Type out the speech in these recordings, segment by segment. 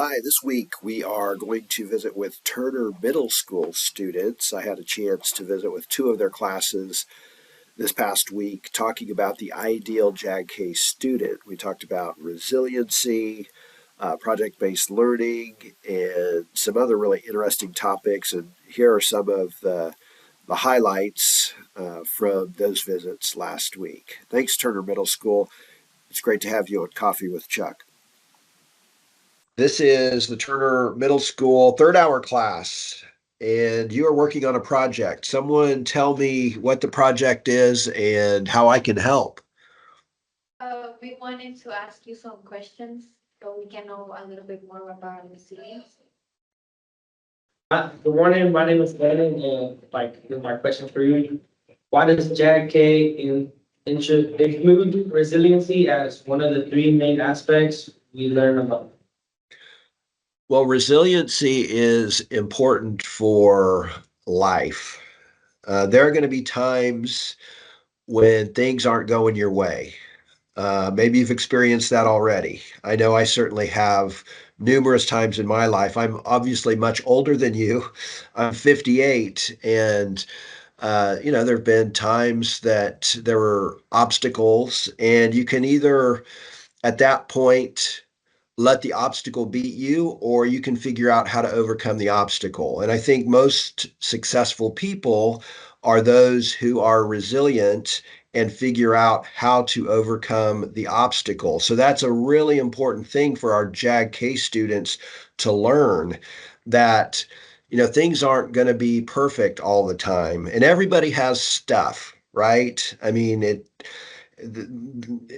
Hi, this week we are going to visit with Turner Middle School students. I had a chance to visit with two of their classes this past week, talking about the ideal JAG-K student. We talked about resiliency, project-based learning, and some other really interesting topics. And here are some of the highlights from those visits last week. Thanks, Turner Middle School. It's great to have you on Coffee with Chuck. This is the Turner Middle School third hour class, and you are working on a project. Someone tell me what the project is and how I can help. We wanted to ask you some questions so we can know a little bit more about resilience. Good morning. My name is Lennon, and here's my question for you. Why does JAG-K include resiliency as one of the three main aspects we learn about? Well, resiliency is important for life. There are going to be times when things aren't going your way. Maybe you've experienced that already. I know I certainly have numerous times in my life. I'm obviously much older than you. I'm 58, and there have been times that there were obstacles, and you can either at that point let the obstacle beat you, or you can figure out how to overcome the obstacle. And I think most successful people are those who are resilient and figure out how to overcome the obstacle. So that's a really important thing for our JAG-K students to learn, that things aren't going to be perfect all the time, and everybody has stuff, right? I mean,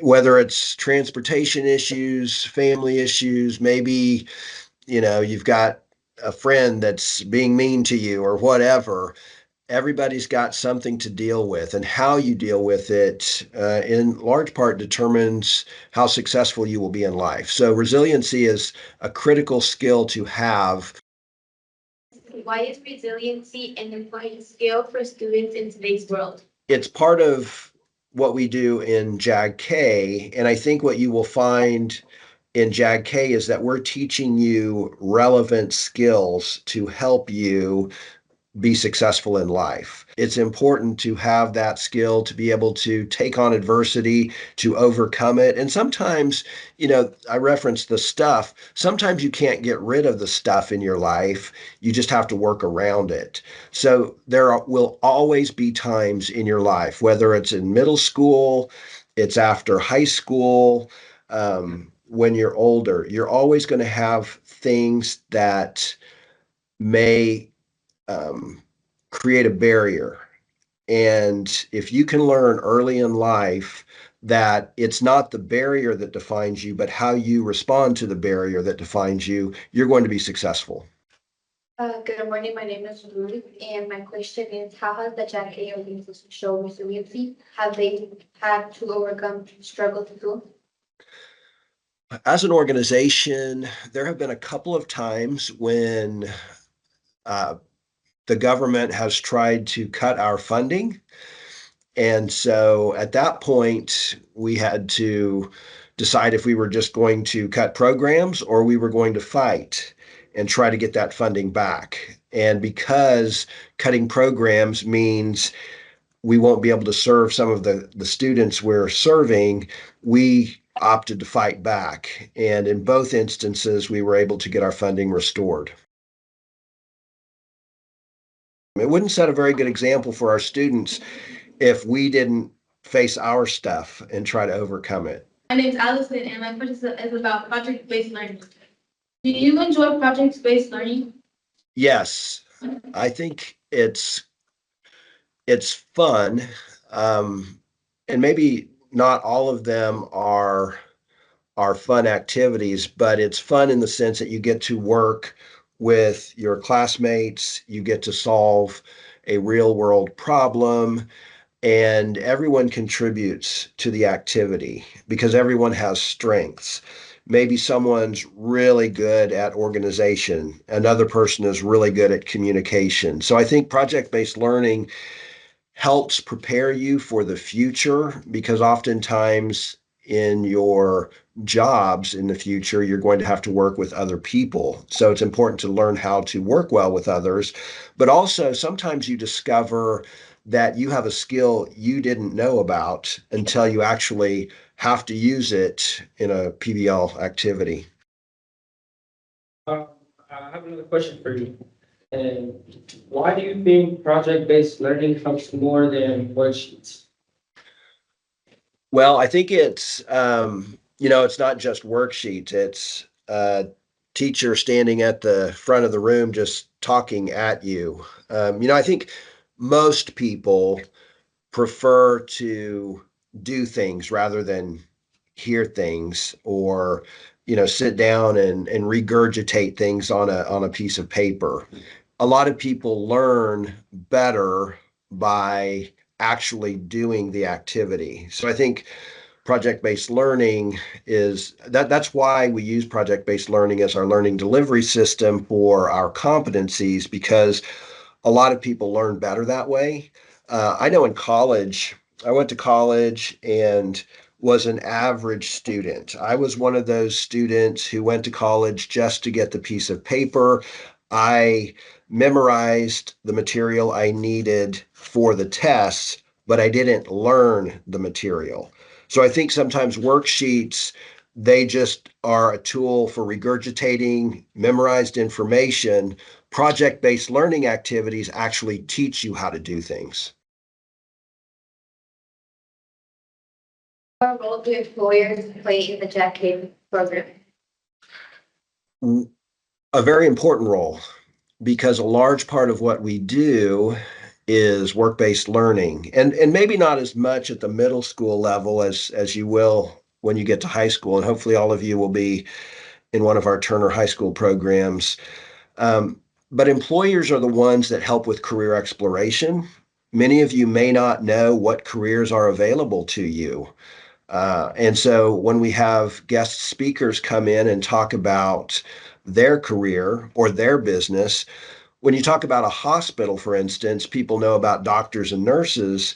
whether it's transportation issues, family issues, maybe, you've got a friend that's being mean to you or whatever. Everybody's got something to deal with, and how you deal with it in large part determines how successful you will be in life. So resiliency is a critical skill to have. Why is resiliency an important skill for students in today's world? It's part of what we do in JAG-K, and I think what you will find in JAG-K is that we're teaching you relevant skills to help you be successful in life. It's important to have that skill to be able to take on adversity, to overcome it. And sometimes, I referenced the stuff. Sometimes you can't get rid of the stuff in your life. You just have to work around it. So will always be times in your life, whether it's in middle school, it's after high school, when you're older, you're always going to have things that may create a barrier. And if you can learn early in life that it's not the barrier that defines you, but how you respond to the barrier that defines you, you're going to be successful. Good morning. My name is Ruth, and my question is: how has the JAG-K organization shown resiliency? Have they had to overcome struggles too? As an organization, there have been a couple of times when uh, the government has tried to cut our funding. And so at that point, we had to decide if we were just going to cut programs or we were going to fight and try to get that funding back. And because cutting programs means we won't be able to serve some of the students we're serving, we opted to fight back. And in both instances, we were able to get our funding restored. It wouldn't set a very good example for our students if we didn't face our stuff and try to overcome it. My name is Allison, and my question is about project-based learning. Do you enjoy project-based learning? Yes, I think it's fun, and maybe not all of them are fun activities, but it's fun in the sense that you get to work with your classmates, you get to solve a real world problem, and everyone contributes to the activity because everyone has strengths. Maybe someone's really good at organization, another person is really good at communication. So I think project-based learning helps prepare you for the future, because oftentimes in your jobs in the future, you're going to have to work with other people. So it's important to learn how to work well with others. But also, sometimes you discover that you have a skill you didn't know about until you actually have to use it in a PBL activity. Um, I have another question for you. And why do you think project-based learning helps more than worksheets? Well, I think it's not just worksheets. It's a teacher standing at the front of the room just talking at you. I think most people prefer to do things rather than hear things or sit down and regurgitate things on a piece of paper. A lot of people learn better by actually doing the activity. So I think project-based learning that's why we use project-based learning as our learning delivery system for our competencies, because a lot of people learn better that way. I know in college, I went to college and was an average student. I was one of those students who went to college just to get the piece of paper. I memorized the material I needed for the tests, but I didn't learn the material. So I think sometimes worksheets, they just are a tool for regurgitating memorized information. Project-based learning activities actually teach you how to do things. What role do employers play in the JAG-K program? A very important role, because a large part of what we do is work-based learning, and maybe not as much at the middle school level as you will when you get to high school, and hopefully all of you will be in one of our Turner High School programs. Um, but employers are the ones that help with career exploration. Many of you may not know what careers are available to you. And so when we have guest speakers come in and talk about their career or their business, when you talk about a hospital, for instance, people know about doctors and nurses,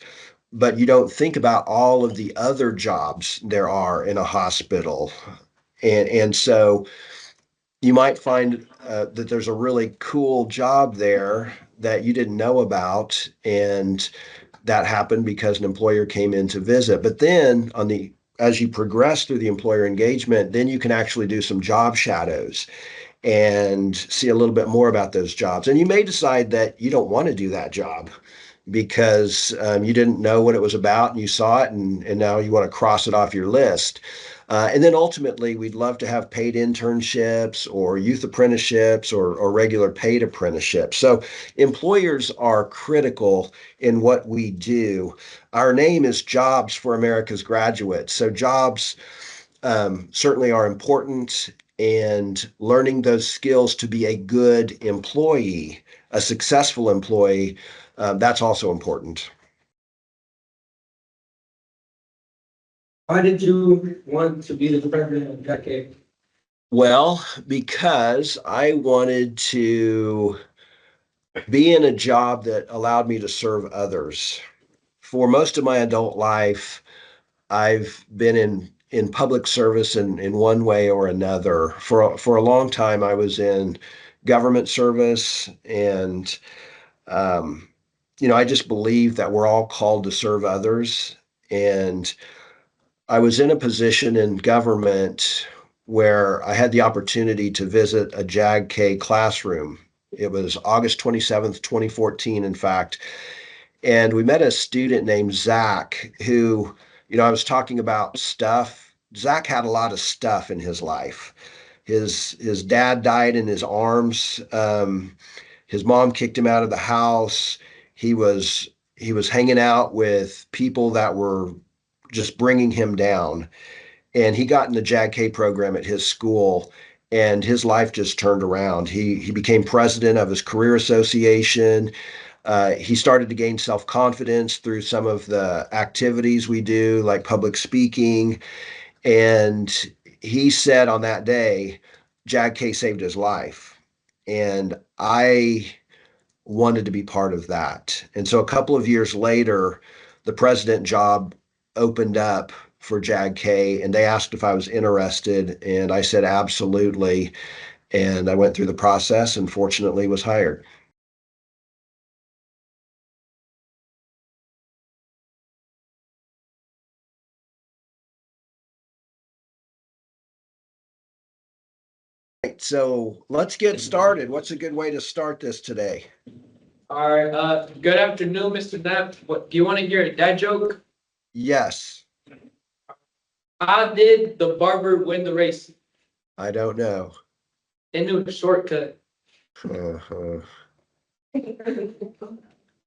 but you don't think about all of the other jobs there are in a hospital. And so you might find that there's a really cool job there that you didn't know about, and that happened because an employer came in to visit. But then as you progress through the employer engagement, then you can actually do some job shadows and see a little bit more about those jobs. And you may decide that you don't want to do that job because you didn't know what it was about and you saw it, and now you want to cross it off your list. And then ultimately, we'd love to have paid internships or youth apprenticeships or regular paid apprenticeships. So employers are critical in what we do. Our name is Jobs for America's Graduates. So jobs certainly are important, and learning those skills to be a good employee, a successful employee, that's also important. Why did you want to be the president of JAG-K? Well, because I wanted to be in a job that allowed me to serve others. For most of my adult life, I've been in public service in one way or another. For a long time, I was in government service, and um, I just believe that we're all called to serve others. And I was in a position in government where I had the opportunity to visit a JAG-K classroom. It was August 27th, 2014, in fact. And we met a student named Zach who, I was talking about stuff. Zach had a lot of stuff in his life. His dad died in his arms. His mom kicked him out of the house. He was he was hanging out with people that were just bringing him down. And he got in the JAG-K program at his school, and his life just turned around. He became president of his career association. He started to gain self confidence through some of the activities we do, like public speaking. And he said on that day, JAG-K saved his life. And I wanted to be part of that. And so a couple of years later, the president job opened up for JAG-K, and they asked if I was interested, and I said absolutely. And I went through the process and fortunately was hired. Right, so let's get started. What's a good way to start this today? All right, good afternoon, Mr. Knapp. What, do you want to hear a dad joke? Yes, How did the barber win the race? I don't know. Into a shortcut. Uh-huh.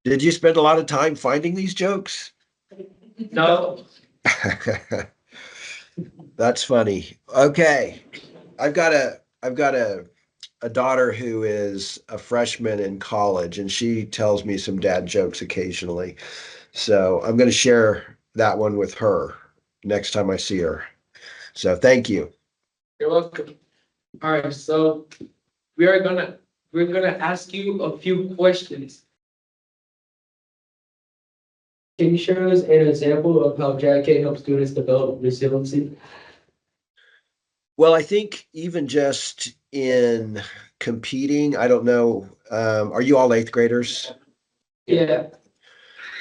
Did you spend a lot of time finding these jokes? No. That's funny. Okay. I've got a daughter who is a freshman in college, and she tells me some dad jokes occasionally. So I'm going to share that one with her next time I see her. So thank you. You're welcome. All right, so we are gonna we're gonna ask you a few questions. Can you share us an example of how JAG-K helps students develop resiliency? Well, I think even just in competing, I don't know. Are you all eighth graders? Yeah.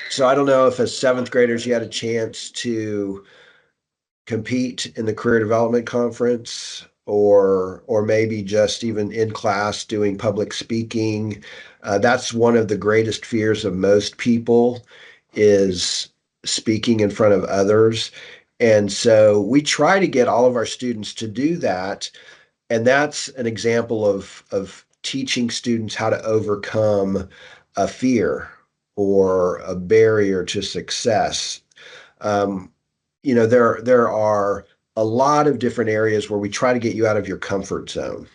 So I don't know if as seventh graders you had a chance to compete in the career development conference or maybe just even in class doing public speaking. That's one of the greatest fears of most people is speaking in front of others. And so we try to get all of our students to do that. And that's an example of teaching students how to overcome a fear or a barrier to success. Um, there are a lot of different areas where we try to get you out of your comfort zone.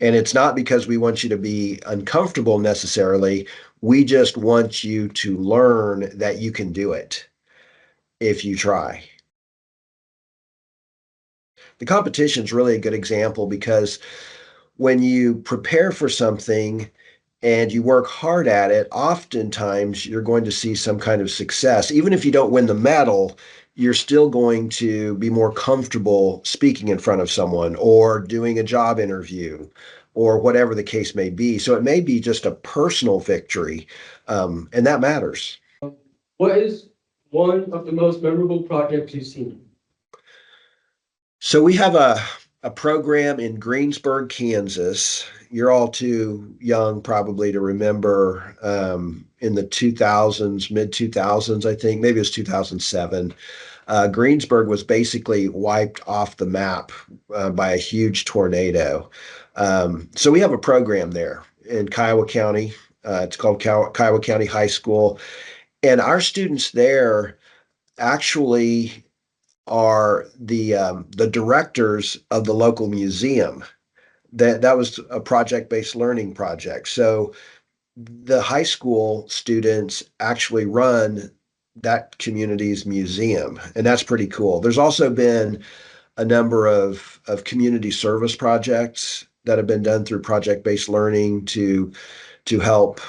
And it's not because we want you to be uncomfortable necessarily. We just want you to learn that you can do it if you try. The competition is really a good example because when you prepare for something and you work hard at it, oftentimes you're going to see some kind of success. Even if you don't win the medal, you're still going to be more comfortable speaking in front of someone or doing a job interview or whatever the case may be. So it may be just a personal victory, and that matters. What is one of the most memorable projects you've seen? So we have a program in Greensburg, Kansas. You're all too young probably to remember in the 2000s, mid 2000s, I think, maybe it was 2007. Greensburg was basically wiped off the map by a huge tornado. So we have a program there in Kiowa County. It's called Kiowa County High School. And our students there actually are the directors of the local museum. That was a project-based learning project. So the high school students actually run that community's museum, and that's pretty cool. There's also been a number of community service projects that have been done through project-based learning to help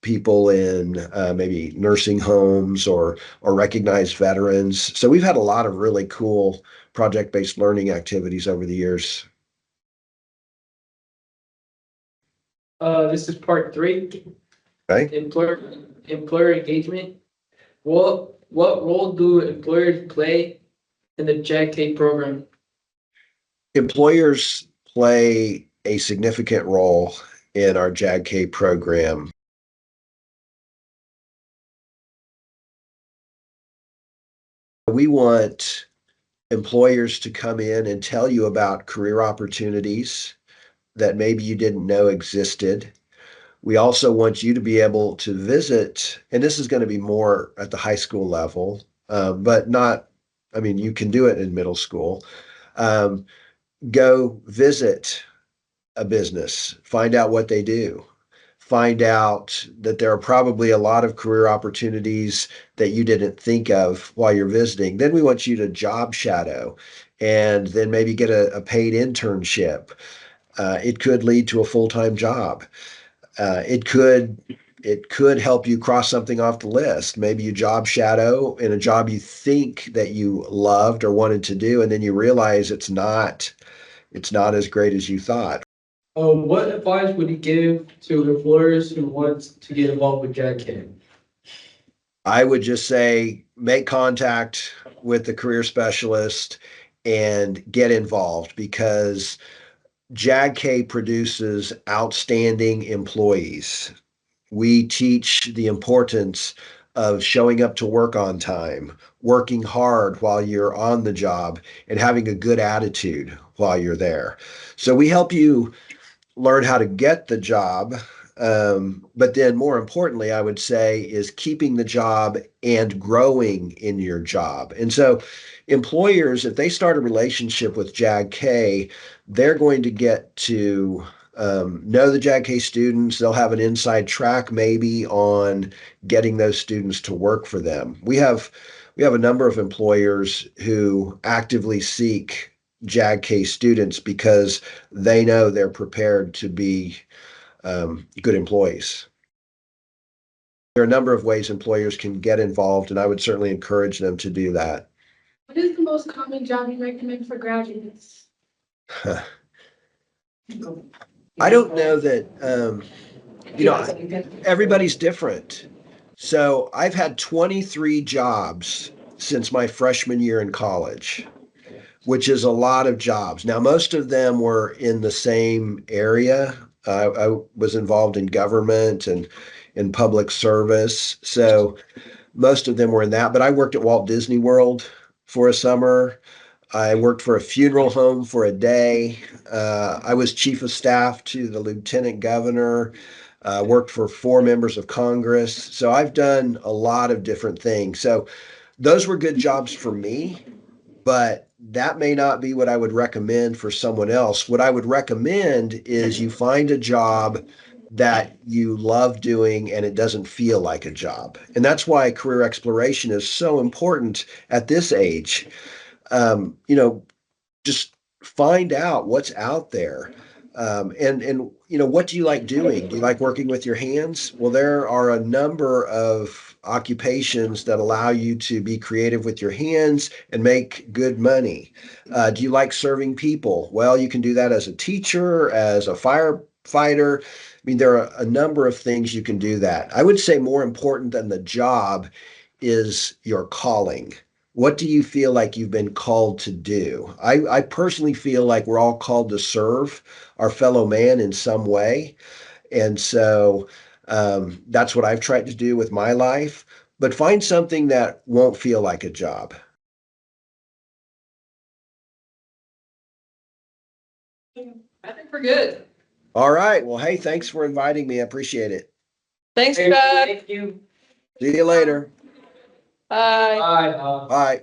people in maybe nursing homes or recognized veterans. So we've had a lot of really cool project-based learning activities over the years. This is part three, Okay. employer engagement. What role do employers play in the JAG-K program? Employers play a significant role in our JAG-K program. We want employers to come in and tell you about career opportunities that maybe you didn't know existed. We also want you to be able to visit, and this is going to be more at the high school level, but not, I mean, you can do it in middle school. Um, Go visit a business, find out what they do, find out that there are probably a lot of career opportunities that you didn't think of while you're visiting. Then we want you to job shadow and then maybe get a paid internship. It could lead to a full time job. It could it could help you cross something off the list. Maybe you job shadow in a job you think that you loved or wanted to do, and then you realize it's not as great as you thought. What advice would you give to employers who want to get involved with JAG-K? I would just say make contact with the career specialist and get involved because JAG-K produces outstanding employees. We teach the importance of showing up to work on time, working hard while you're on the job, and having a good attitude while you're there. So we help you learn how to get the job. But then more importantly, I would say is keeping the job and growing in your job. And so employers, if they start a relationship with JAG-K, they're going to get to know the JAG-K students. They'll have an inside track maybe on getting those students to work for them. We have a number of employers who actively seek JAG-K students because they know they're prepared to be good employees. There are a number of ways employers can get involved, and I would certainly encourage them to do that. What is the most common job you recommend for graduates? I don't know that, everybody's different. So I've had 23 jobs since my freshman year in college, which is a lot of jobs. Now, most of them were in the same area. I was involved in government and in public service. So most of them were in that. But I worked at Walt Disney World for a summer. I worked for a funeral home for a day. I was chief of staff to the lieutenant governor. Worked for 4 members of Congress. So I've done a lot of different things. So those were good jobs for me, but that may not be what I would recommend for someone else. What I would recommend is you find a job that you love doing and it doesn't feel like a job. And that's why career exploration is so important at this age. Um, you know, just find out what's out there. And what do you like doing? Do you like working with your hands? Well, there are a number of occupations that allow you to be creative with your hands and make good money. Do you like serving people? Well, you can do that as a teacher, as a firefighter. I mean, there are a number of things you can do that. I would say more important than the job is your calling. What do you feel like you've been called to do? I personally feel like we're all called to serve our fellow man in some way. And so that's what I've tried to do with my life. But find something that won't feel like a job. I think we're good. All right. Well, hey, thanks for inviting me. I appreciate it. Thanks, Doug. Thank you. See you later. Bye. Bye. Bye.